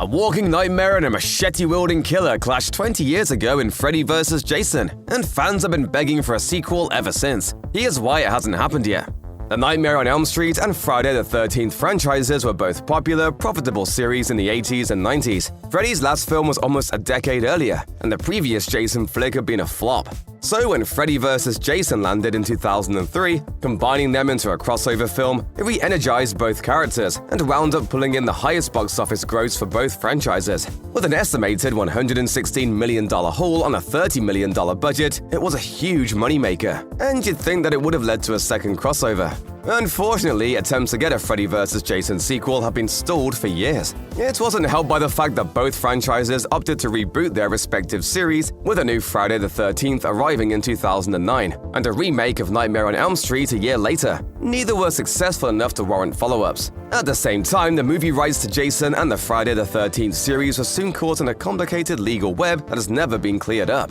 A walking nightmare and a machete-wielding killer clashed 20 years ago in Freddy vs. Jason, and fans have been begging for a sequel ever since. Here's why it hasn't happened yet. The Nightmare on Elm Street and Friday the 13th franchises were both popular, profitable series in the 80s and 90s. Freddy's last film was almost a decade earlier, and the previous Jason flick had been a flop. So when Freddy vs. Jason landed in 2003, combining them into a crossover film, it re-energized both characters and wound up pulling in the highest box office gross for both franchises. With an estimated $116 million haul on a $30 million budget, it was a huge moneymaker, and you'd think that it would have led to a second crossover. Unfortunately, attempts to get a Freddy vs. Jason sequel have been stalled for years. It wasn't helped by the fact that both franchises opted to reboot their respective series, with a new Friday the 13th arriving in 2009, and a remake of Nightmare on Elm Street a year later. Neither were successful enough to warrant follow-ups. At the same time, the movie rights to Jason and the Friday the 13th series were soon caught in a complicated legal web that has never been cleared up.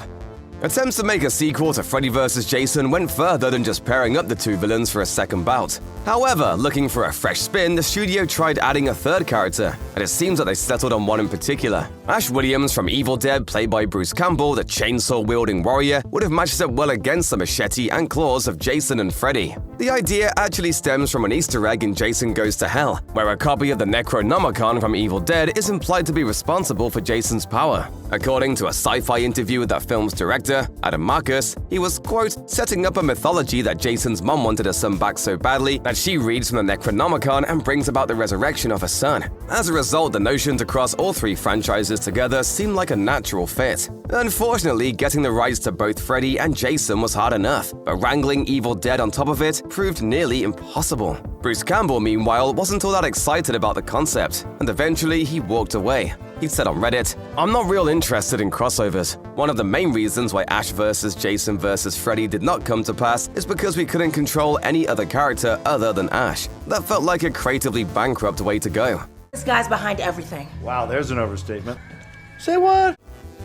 Attempts to make a sequel to Freddy vs. Jason went further than just pairing up the two villains for a second bout. However, looking for a fresh spin, the studio tried adding a third character, and it seems that they settled on one in particular. Ash Williams from Evil Dead, played by Bruce Campbell, the chainsaw-wielding warrior, would have matched up well against the machete and claws of Jason and Freddy. The idea actually stems from an Easter egg in Jason Goes to Hell, where a copy of the Necronomicon from Evil Dead is implied to be responsible for Jason's power. According to a sci-fi interview with that film's director, Adam Marcus, he was, quote, setting up a mythology that Jason's mom wanted her son back so badly that she reads from the Necronomicon and brings about the resurrection of her son. As a result, the notion to cross all three franchises together seemed like a natural fit. Unfortunately, getting the rights to both Freddy and Jason was hard enough, but wrangling Evil Dead on top of it proved nearly impossible. Bruce Campbell, meanwhile, wasn't all that excited about the concept, and eventually he walked away. He said on Reddit, "I'm not real interested in crossovers. One of the main reasons why Ash vs. Jason vs. Freddy did not come to pass is because we couldn't control any other character other than Ash. That felt like a creatively bankrupt way to go." This guy's behind everything. Wow, there's an overstatement. Say what?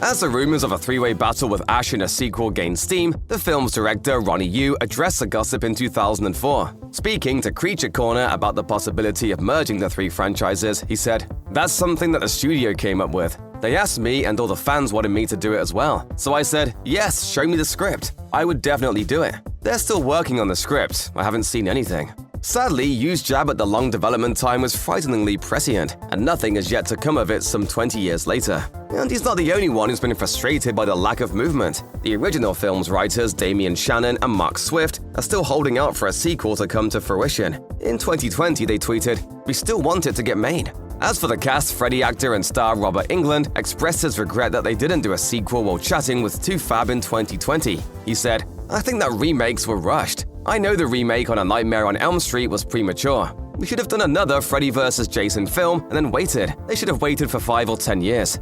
As the rumors of a three-way battle with Ash in a sequel gained steam, the film's director, Ronnie Yu, addressed the gossip in 2004. Speaking to Creature Corner about the possibility of merging the three franchises, he said, "That's something that the studio came up with. They asked me and all the fans wanted me to do it as well. So I said, yes, show me the script. I would definitely do it. They're still working on the script. I haven't seen anything." Sadly, Yu's jab at the long development time was frighteningly prescient, and nothing has yet to come of it some 20 years later. And he's not the only one who's been frustrated by the lack of movement. The original film's writers, Damian Shannon and Mark Swift, are still holding out for a sequel to come to fruition. In 2020, they tweeted, "We still want it to get made." As for the cast, Freddy actor and star Robert Englund expressed his regret that they didn't do a sequel while chatting with 2Fab in 2020. He said, "I think that remakes were rushed. I know the remake on A Nightmare on Elm Street was premature. We should have done another Freddy vs. Jason film and then waited. They should have waited for 5 or 10 years.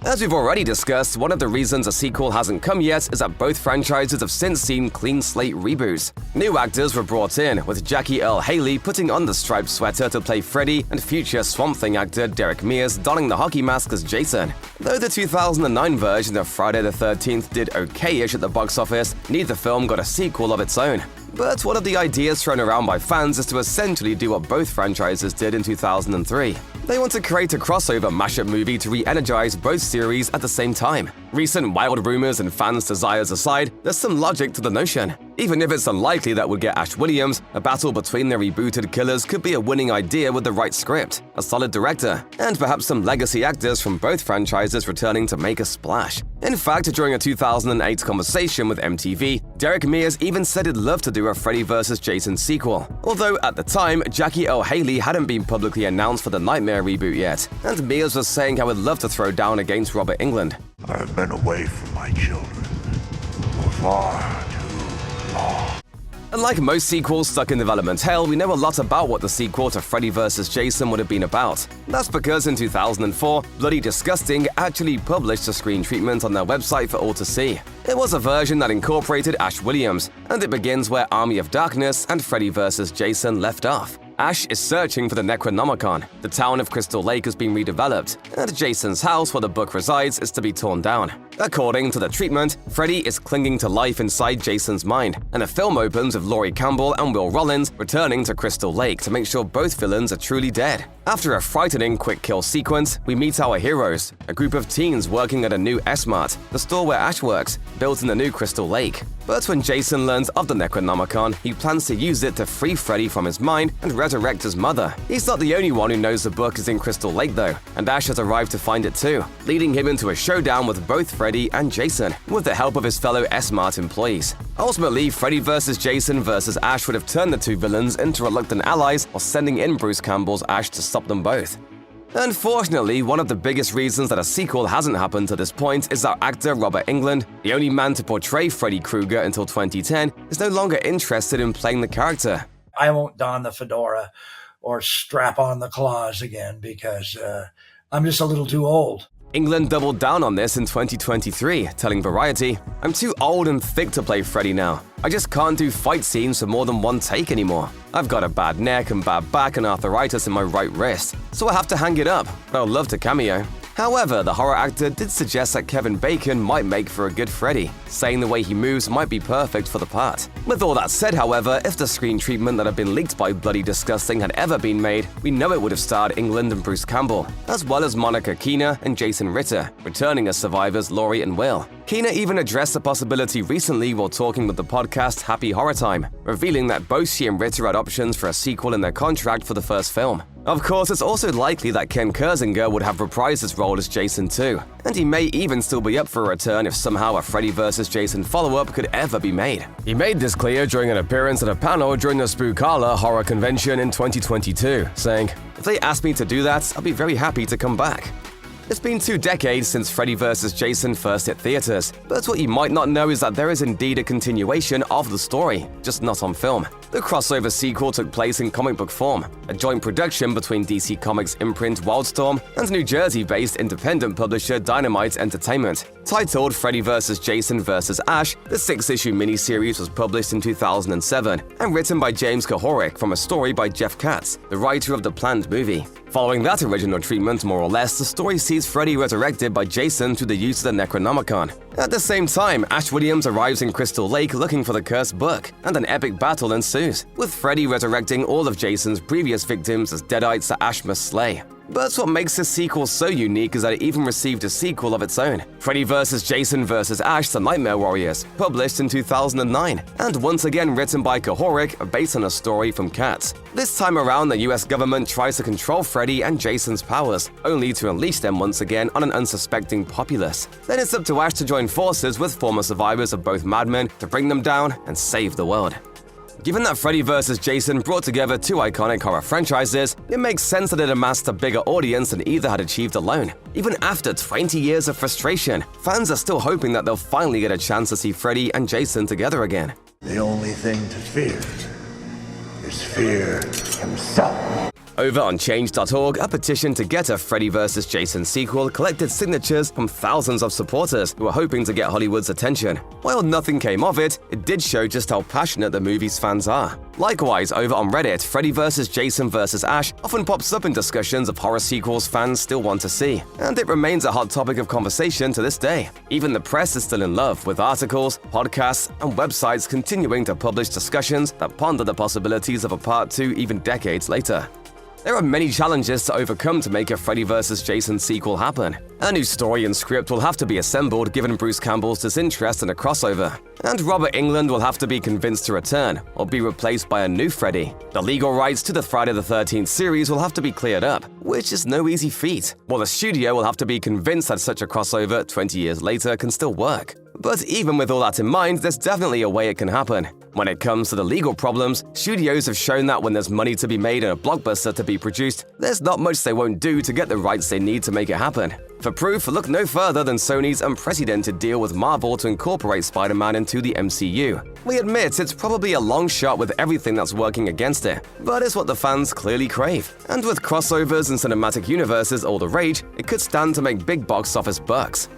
As we've already discussed, one of the reasons a sequel hasn't come yet is that both franchises have since seen clean slate reboots. New actors were brought in, with Jackie Earle Haley putting on the striped sweater to play Freddy and future Swamp Thing actor Derek Mears donning the hockey mask as Jason. Though the 2009 version of Friday the 13th did okay-ish at the box office, neither film got a sequel of its own. But one of the ideas thrown around by fans is to essentially do what both franchises did in 2003. They want to create a crossover mashup movie to re-energize both series at the same time. Recent wild rumors and fans' desires aside, there's some logic to the notion. Even if it's unlikely that we'll get Ash Williams, a battle between the rebooted killers could be a winning idea with the right script, a solid director, and perhaps some legacy actors from both franchises returning to make a splash. In fact, during a 2008 conversation with MTV, Derek Mears even said he'd love to do a Freddy vs. Jason sequel. Although at the time, Jackie Earle Haley hadn't been publicly announced for the Nightmare reboot yet, and Mears was saying how he'd love to throw down against Robert Englund. "I've been away from my children for far too long." Unlike most sequels stuck in development hell, we know a lot about what the sequel to Freddy vs. Jason would have been about. That's because in 2004, Bloody Disgusting actually published a screen treatment on their website for all to see. It was a version that incorporated Ash Williams, and it begins where Army of Darkness and Freddy vs. Jason left off. Ash is searching for the Necronomicon. The town of Crystal Lake has been redeveloped, and Jason's house, where the book resides, is to be torn down. According to the treatment, Freddy is clinging to life inside Jason's mind, and the film opens with Laurie Campbell and Will Rollins returning to Crystal Lake to make sure both villains are truly dead. After a frightening quick kill sequence, we meet our heroes, a group of teens working at a new S-Mart, the store where Ash works, built in the new Crystal Lake. But when Jason learns of the Necronomicon, he plans to use it to free Freddy from his mind and resurrect his mother. He's not the only one who knows the book is in Crystal Lake though, and Ash has arrived to find it too, leading him into a showdown with both Freddy and Jason, with the help of his fellow S-Mart employees. Ultimately, Freddy vs. Jason vs. Ash would have turned the two villains into reluctant allies while sending in Bruce Campbell's Ash to stop them both. Unfortunately, one of the biggest reasons that a sequel hasn't happened to this point is that actor Robert Englund, the only man to portray Freddy Krueger until 2010, is no longer interested in playing the character. I won't don the fedora or strap on the claws again because I'm just a little too old. Englund doubled down on this in 2023, telling Variety, "I'm too old and thick to play Freddy now. I just can't do fight scenes for more than one take anymore. I've got a bad neck and bad back and arthritis in my right wrist, so I have to hang it up, but I'd love to cameo." However, the horror actor did suggest that Kevin Bacon might make for a good Freddy, saying the way he moves might be perfect for the part. With all that said, however, if the screen treatment that had been leaked by Bloody Disgusting had ever been made, we know it would have starred Englund and Bruce Campbell, as well as Monica Keena and Jason Ritter, returning as survivors Laurie and Will. Keena even addressed the possibility recently while talking with the podcast Happy Horror Time, revealing that both she and Ritter had options for a sequel in their contract for the first film. Of course, it's also likely that Ken Kersinger would have reprised his role as Jason too, and he may even still be up for a return if somehow a Freddy vs. Jason follow-up could ever be made. He made this clear during an appearance at a panel during the Spookala horror convention in 2022, saying, "If they ask me to do that, I'll be very happy to come back." It's been 2 decades since Freddy vs. Jason first hit theaters, but what you might not know is that there is indeed a continuation of the story, just not on film. The crossover sequel took place in comic book form, a joint production between DC Comics imprint Wildstorm and New Jersey-based independent publisher Dynamite Entertainment. Titled Freddy vs. Jason vs. Ash, the 6-issue miniseries was published in 2007 and written by James Kahoric from a story by Jeff Katz, the writer of the planned movie. Following that original treatment, more or less, the story sees Freddy resurrected by Jason through the use of the Necronomicon. At the same time, Ash Williams arrives in Crystal Lake looking for the cursed book, and an epic battle ensues, with Freddy resurrecting all of Jason's previous victims as deadites that Ash must slay. But what makes this sequel so unique is that it even received a sequel of its own, Freddy vs. Jason vs. Ash: The Nightmare Warriors, published in 2009, and once again written by Kahoric, based on a story from Katz. This time around, the US government tries to control Freddy and Jason's powers, only to unleash them once again on an unsuspecting populace. Then it's up to Ash to join forces with former survivors of both Mad Men to bring them down and save the world. Given that Freddy vs. Jason brought together 2 iconic horror franchises, it makes sense that it amassed a bigger audience than either had achieved alone. Even after 20 years of frustration, fans are still hoping that they'll finally get a chance to see Freddy and Jason together again. The only thing to fear is fear himself. Over on Change.org, a petition to get a Freddy vs. Jason sequel collected signatures from thousands of supporters who were hoping to get Hollywood's attention. While nothing came of it, it did show just how passionate the movie's fans are. Likewise, over on Reddit, Freddy vs. Jason vs. Ash often pops up in discussions of horror sequels fans still want to see, and it remains a hot topic of conversation to this day. Even the press is still in love, with articles, podcasts, and websites continuing to publish discussions that ponder the possibilities of a Part 2 even decades later. There are many challenges to overcome to make a Freddy vs. Jason sequel happen. A new story and script will have to be assembled given Bruce Campbell's disinterest in a crossover, and Robert Englund will have to be convinced to return or be replaced by a new Freddy. The legal rights to the Friday the 13th series will have to be cleared up, which is no easy feat, while the studio will have to be convinced that such a crossover 20 years later can still work. But even with all that in mind, there's definitely a way it can happen. When it comes to the legal problems, studios have shown that when there's money to be made and a blockbuster to be produced, there's not much they won't do to get the rights they need to make it happen. For proof, look no further than Sony's unprecedented deal with Marvel to incorporate Spider-Man into the MCU. We admit it's probably a long shot with everything that's working against it, but it's what the fans clearly crave. And with crossovers and cinematic universes all the rage, it could stand to make big box office bucks.